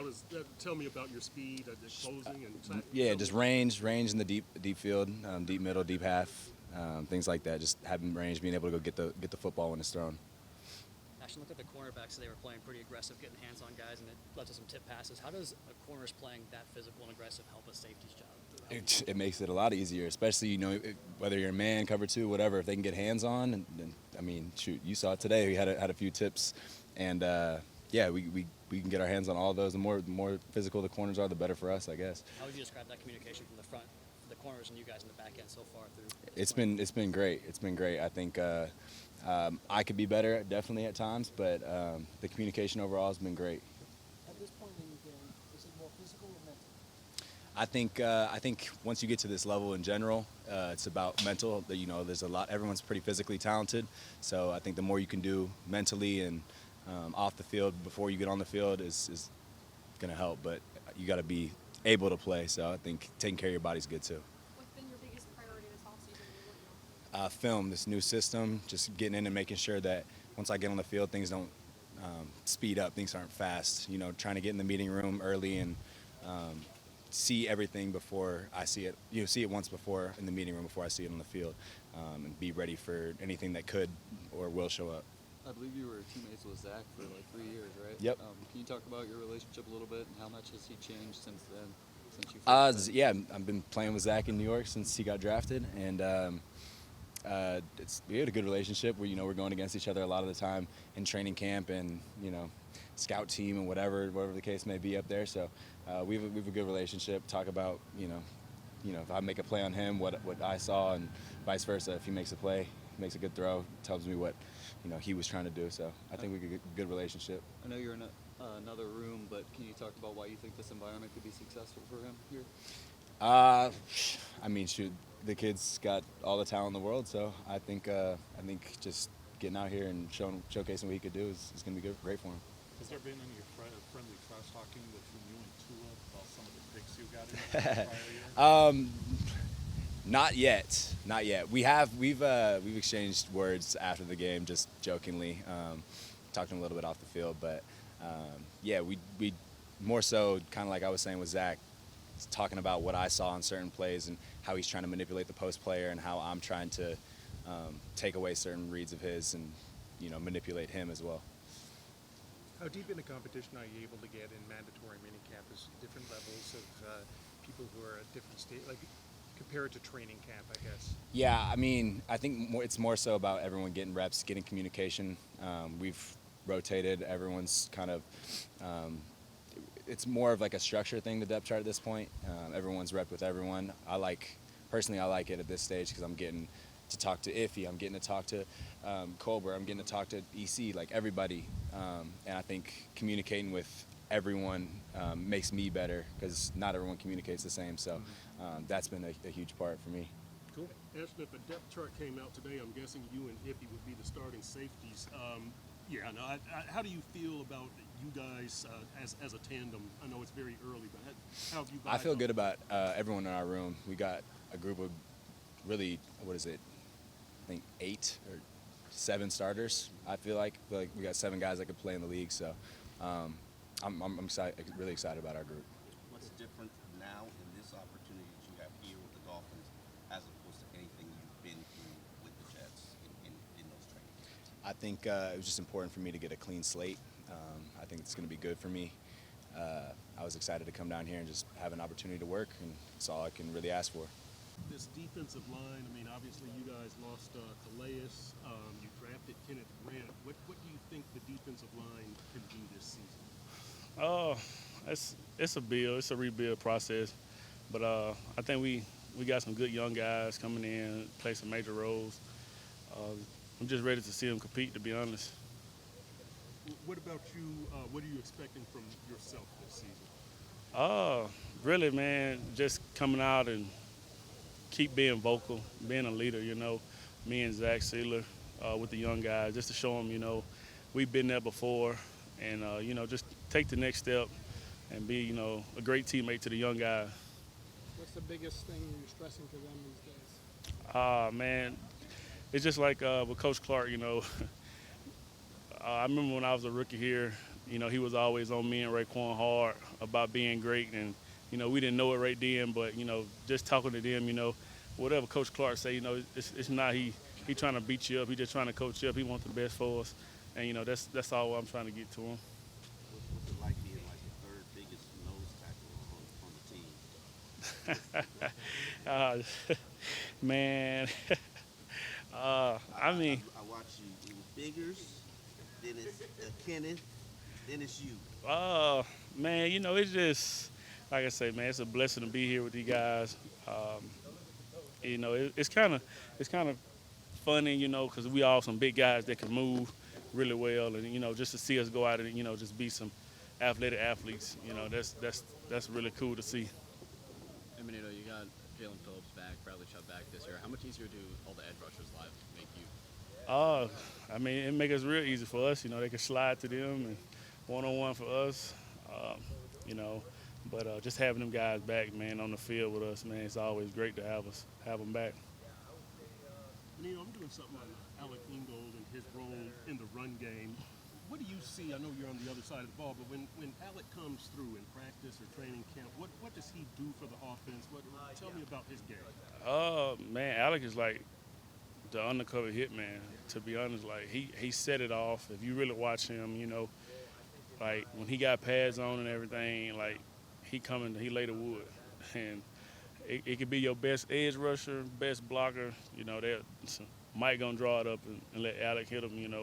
how does that, tell me about your speed, the closing and Yeah, just range in the deep field, deep middle, deep half, things like that. Just having range, being able to go get the football when it's thrown. Actually, look at the cornerbacks. They were playing pretty aggressive, getting hands on guys, and it led to some tip passes. How does a corners playing that physical and aggressive help a safety's job? It makes it a lot easier, especially whether you're a man, cover two, whatever. If they can get hands on, and I mean, shoot, you saw it today. We had a few tips, and yeah, we can get our hands on all of those. The more physical the corners are, the better for us, I guess. How would you describe that communication from the front, the corners, and you guys in the back end so far through? It's been great. It's been great. I think I could be better, definitely at times, but the communication overall has been great. At this point in the game, is it more physical or mental? I think once you get to this level in general, it's about mental. There's a lot. Everyone's pretty physically talented, so I think the more you can do mentally and off the field before you get on the field is going to help. But you got to be able to play. So I think taking care of your body's good too. What's been your biggest priority this offseason you're working on? Film, this new system, just getting in and making sure that once I get on the field, things don't speed up, things aren't fast. Trying to get in the meeting room early and see everything before I see it. See it once before in the meeting room before I see it on the field, and be ready for anything that could or will show up. I believe you were teammates with Zach for like 3 years, right? Yep. Can you talk about your relationship a little bit and how much has he changed since then? Since you first Yeah, I've been playing with Zach in New York since he got drafted, and we had a good relationship. We're going against each other a lot of the time in training camp and scout team and whatever the case may be up there. So we have a good relationship. Talk about if I make a play on him, what I saw, and vice versa. If he makes a play, makes a good throw, tells me what he was trying to do. So I think we got a good relationship. I know you're in another room, but can you talk about why you think this environment could be successful for him here? I mean, shoot, the kid's got all the talent in the world, so I think just getting out here and showcasing what he could do is going to be great for him. Has there been any friendly trash talking between you and Tua about some of the picks you got in prior year? Not yet. We've exchanged words after the game, just jokingly, talking a little bit off the field. But yeah, we more so kind of like I was saying with Zach, talking about what I saw on certain plays and how he's trying to manipulate the post player and how I'm trying to take away certain reads of his and manipulate him as well. How deep in the competition are you able to get in mandatory minicamp? Is different levels of people who are at different stages, like compared to training camp, I guess? Yeah, I mean, I think it's more so about everyone getting reps, getting communication. We've rotated. Everyone's kind of it's more of like a structure thing, the depth chart at this point. Everyone's repped with everyone. Personally, I like it at this stage because I'm getting to talk to Iffy, I'm getting to talk to Colbert, I'm getting to talk to EC, like everybody. And I think communicating with everyone makes me better because not everyone communicates the same. So that's been a huge part for me. Cool. Ashtyn, if a depth chart came out today, I'm guessing you and Iffy would be the starting safeties. How do you feel about you guys as a tandem? I know it's very early, but how have you guys? I feel good about everyone in our room. We got a group of really, I think 8 or 7 starters. I feel like we got 7 guys that could play in the league. So I'm really excited about our group. What's different now in this opportunity that you have here with the Dolphins as opposed to anything you've been through with the Jets in those training camps? I think it was just important for me to get a clean slate. I think it's going to be good for me. I was excited to come down here and just have an opportunity to work, and that's all I can really ask for. This defensive line, I mean, obviously you guys lost Calais. You drafted Kenneth Grant. What do you think the defensive line can do this season? It's a build. It's a rebuild process. But I think we got some good young guys coming in, play some major roles. I'm just ready to see them compete, to be honest. What about you? What are you expecting from yourself this season? Really, man, just coming out and keep being vocal, being a leader, me and Zach Sealer with the young guys, just to show them, we've been there before and, just take the next step and be, a great teammate to the young guys. What's the biggest thing you're stressing to them these days? Man, it's just like with Coach Clark, I remember when I was a rookie here, he was always on me and Raekwon hard about being great. And, we didn't know it right then, but, just talking to them, whatever Coach Clark say, it's not he trying to beat you up. He just trying to coach you up. He wants the best for us. And, that's all I'm trying to get to him. What's it like being like the third biggest nose tackle on the team? Man, I mean, I watch you in Biggers, then it's Kenneth, then it's you. man, it's just, like I say, man, it's a blessing to be here with you guys. It's kind of funny, because we all some big guys that can move really well, and just to see us go out and just be some athletic athletes, that's really cool to see. And Benito, you got Jalen Phillips back, Bradley Chubb back this year. How much easier do all the edge rushers live make you? I mean, it makes us real easy for us. They can slide to them and one-on-one for us. But just having them guys back, man, on the field with us, man, it's always great to have them back. Benito, I'm doing something on Alec Ingold and his role in the run game. What do you see? I know you're on the other side of the ball, but when Alec comes through in practice or training camp, what does he do for the offense? Tell me about his game. Man, Alec is like the undercover hitman, to be honest. Like, he set it off. If you really watch him, like when he got pads on and everything, like he lay the wood. And it could be your best edge rusher, best blocker, Mike gonna draw it up and let Alec hit him, and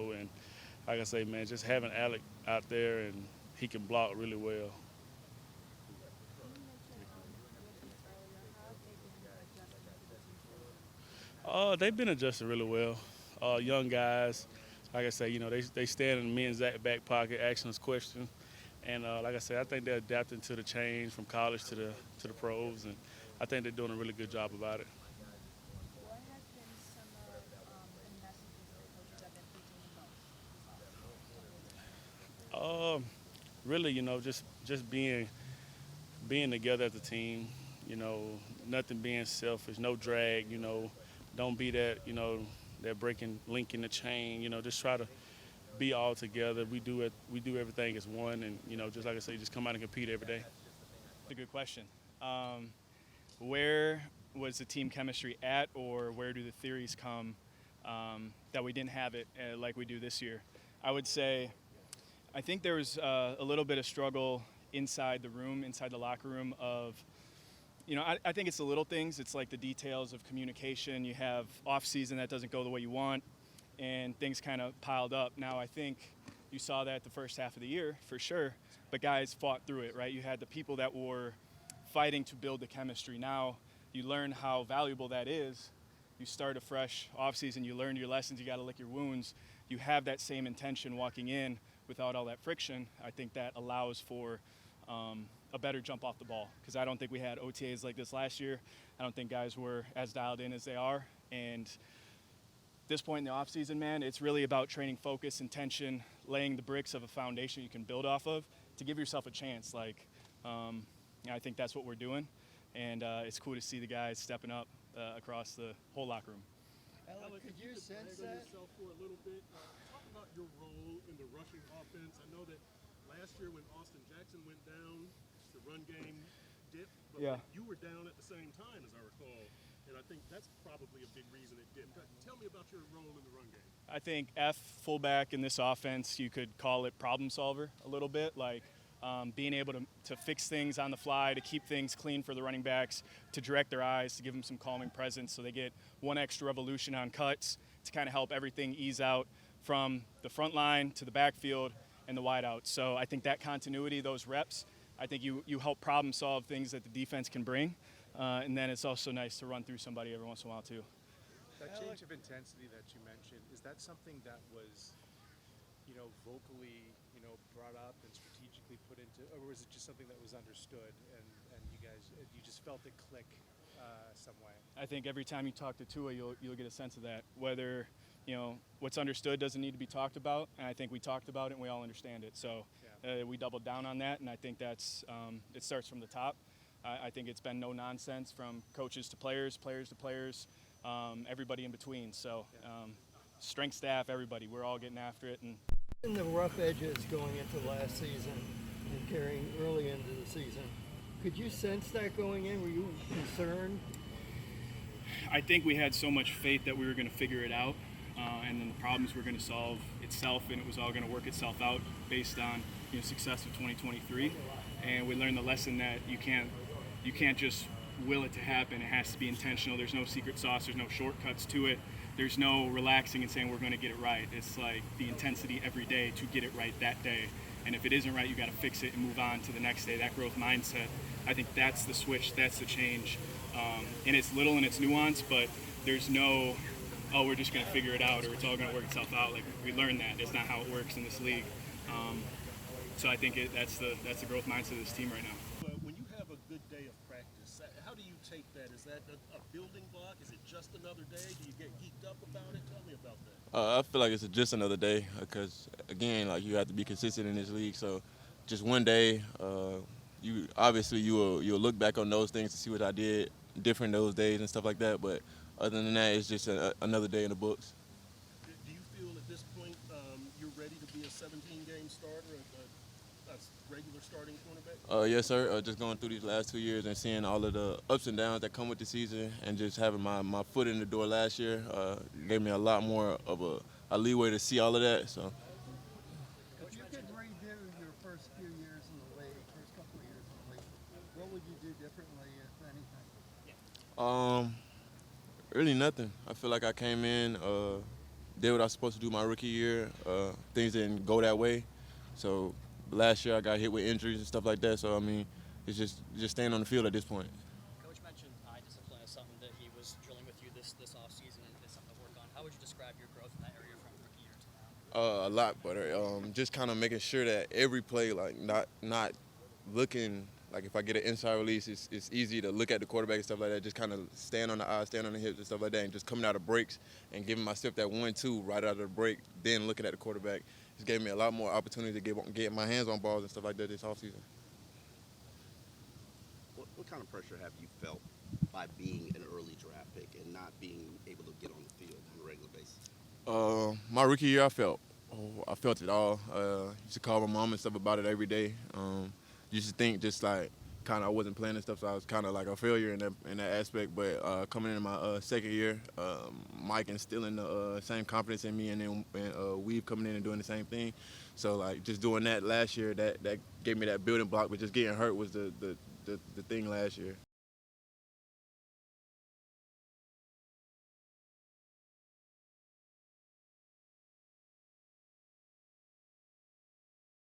like I say, man, just having Alec out there and he can block really well. They've been adjusting really well. Young guys, like I say, they stand in me and Zach back pocket asking us questions. And like I said, I think they're adapting to the change from college to the pros, and I think they're doing a really good job about it. What has been some of the messages that coaches have been preaching about? Really, just being together as a team. Nothing being selfish, no drag. Don't be that that breaking link in the chain. Just try to be all together. We do everything as one, and just like I say, just come out and compete every day. A good question. Where was the team chemistry at, or where do the theories come that we didn't have it like we do this year? I would say I think there was a little bit of struggle inside the locker room of, I think it's the little things. It's like the details of communication. You have off season that doesn't go the way you want, and things kind of piled up. Now, I think you saw that the first half of the year for sure, but guys fought through it, right? You had the people that were fighting to build the chemistry. Now you learn how valuable that is. You start a fresh offseason, you learn your lessons, you got to lick your wounds. You have that same intention walking in without all that friction. I think that allows for a better jump off the ball, because I don't think we had OTAs like this last year. I don't think guys were as dialed in as they are. And this point in the offseason, man, it's really about training focus, intention, laying the bricks of a foundation you can build off of to give yourself a chance. I think that's what we're doing, and it's cool to see the guys stepping up across the whole locker room. Alec, could you sense yourself for a little bit? Talk about your role in the rushing offense. I know that last year when Austin Jackson went down, the run game dipped, but you were down at the same time, as I recall. And I think that's probably a big reason it didn't. Tell me about your role in the run game. I think fullback in this offense, you could call it problem solver a little bit, like being able to fix things on the fly, to keep things clean for the running backs, to direct their eyes, to give them some calming presence so they get one extra revolution on cuts to kind of help everything ease out from the front line to the backfield and the wideout. So I think that continuity, those reps, I think you help problem solve things that the defense can bring. And then it's also nice to run through somebody every once in a while, too. That change of intensity that you mentioned, is that something that was, vocally, brought up and strategically put into, or was it just something that was understood and you just felt it click some way? I think every time you talk to Tua, you'll get a sense of that. Whether, what's understood doesn't need to be talked about, and I think we talked about it and we all understand it. So we doubled down on that, and I think that's it starts from the top. I think it's been no nonsense from coaches to players, everybody in between. So strength staff, everybody, we're all getting after it, and In the rough edges going into last season and carrying early into the season, could you sense that going in? Were you concerned? I think we had so much faith that we were going to figure it out, and then the problems were going to solve itself, and it was all going to work itself out based on success of 2023. And we learned the lesson that you can't just will it to happen. It has to be intentional. There's no secret sauce. There's no shortcuts to it. There's no relaxing and saying we're going to get it right. It's like the intensity every day to get it right that day. And if it isn't right, you got to fix it and move on to the next day. That growth mindset, I think that's the switch. That's the change. And it's little and it's nuanced, but there's no, we're just going to figure it out or it's all going to work itself out. Like we learned that. It's not how it works in this league. So I think that's the growth mindset of this team right now. But when you have a good day of practice, how do you take that? Is that a building block? Is it just another day? Do you get geeked up about it? Tell me about that. I feel like it's just another day because, again, like you have to be consistent in this league. So just one day, you'll look back on those things to see what I did different those days and stuff like that. But other than that, it's just another day in the books. Do you feel at this point you're ready to be a 17-game starter, a regular starting cornerback? Yes, sir. Just going through these last 2 years and seeing all of the ups and downs that come with the season and just having my foot in the door last year gave me a lot more of a leeway to see all of that. So. If you could redo your first few years in the league, first couple of years in the league, what would you do differently, if anything? Really nothing. I feel like I came in, did what I was supposed to do my rookie year. Things didn't go that way. So last year I got hit with injuries and stuff like that. So, I mean, it's just staying on the field at this point. Coach mentioned eye discipline as something that he was drilling with you this offseason and it's something to work on. How would you describe your growth in that area from rookie year to now? A lot better. Just kind of making sure that every play, like not looking like if I get an inside release, it's easy to look at the quarterback and stuff like that. Just kind of stand on the eyes, stand on the hips and stuff like that, and just coming out of breaks and giving myself that 1-2 right out of the break. Then looking at the quarterback, it's gave me a lot more opportunity to get my hands on balls and stuff like that this offseason. What kind of pressure have you felt by being an early draft pick and not being able to get on the field on a regular basis? My rookie year, I felt it all. Used to call my mom and stuff about it every day. Used to think just like kind of I wasn't playing and stuff, so I was kind of like a failure in that aspect. But coming into my second year, Mike instilling the same confidence in me, and then Weave coming in and doing the same thing. So like just doing that last year, that gave me that building block. But just getting hurt was the thing last year.